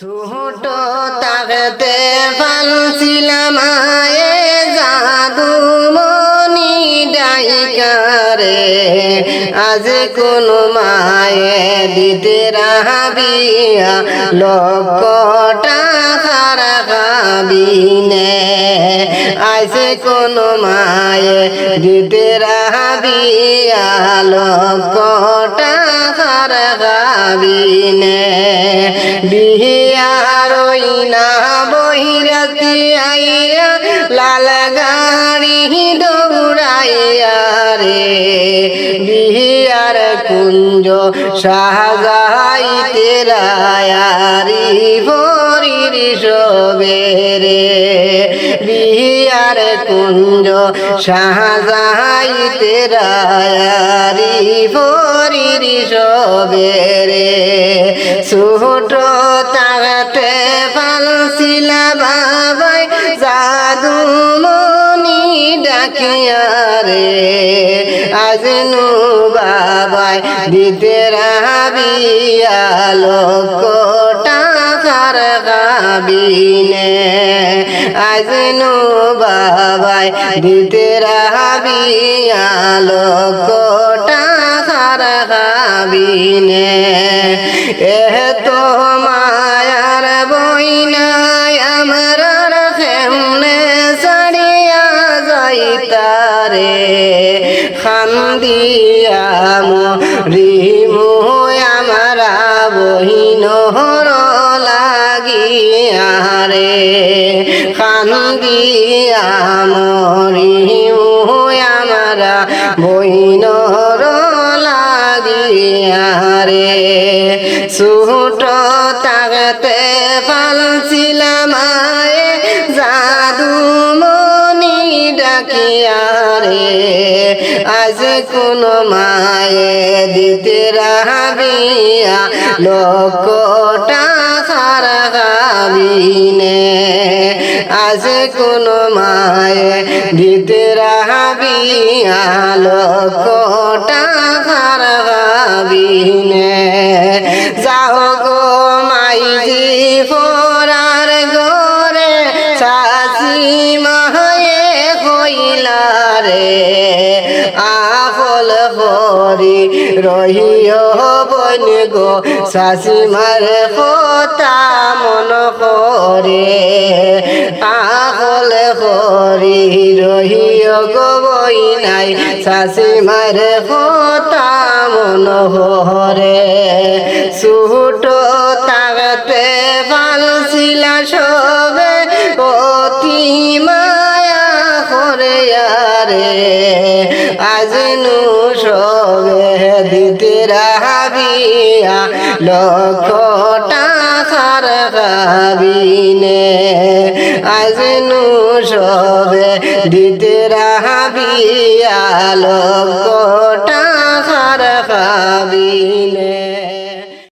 ছোট থাকতে পালছিলাম আয়ে জাদু মনি ডাইকারে, আজ কোন মায়ে দিতে রাহাবিয়া লক্ষ টাকার কাবিনে। আজ কোন মায়ে দিতে রাহাবিয়া লক্ষ টাকার কাবিনে। বিহার না বহিরাতি আইয়া লাল গাড়ি দৌড়াইয়া রে, বিহার কুঞ্জ সাজাইতে রায়ারি ভরির সবেরে। বিহার কুঞ্জ সাজাইতে রায়ারি ভরির সবেরে। ছোট থাকতে পালছিলা বাবাই জাদু মনি ডাকিয়া রে, আজ নু বাবাই দিতে রাহাবিয়া লক্ষ টাকার কাবিনে। আজ নু বাবাই দিতে রাহাবিয়া লক্ষ টাকার কাবিনে। এত মায়ার বইনায় আমরা কেমনে ছাড়িয়া যাইতারে, খান্দিয়া মরিমু আমরা বহিনহর লাগিয়া রে, খান্দিয়া মরিমু আমরা বহিনহর লাগিয়া রে। ছোট থাকতে পালছিলাম আয়ে জাদু মনি ডাকিয়া রে, আজ কোন মায়ে দিতে রাহাবিয়া লক্ষ টাকার কাবিনে। আজ কোন মায়ে দিতে রাহাবিয়া লক্ষ টাকার কাবিনে। যাও গো মাইজি ফোরার গোরে চাচি মায়ে কইলা রে, আফল হরি রহিও বন গো চাচি মার কথা মন করে। আফল হরি রহিও গো বইনাই চাচি মার কথা মন হরে। ছোট থাকতে পালছিলা সবে অতি মায়া করে রে, আজ নু সবে দিতে রাহাবিয়া লক্ষ টাকার কাবিনে। আজ নু সবে দিতে রাহাবিয়া লক্ষ টাকার কাবিনে।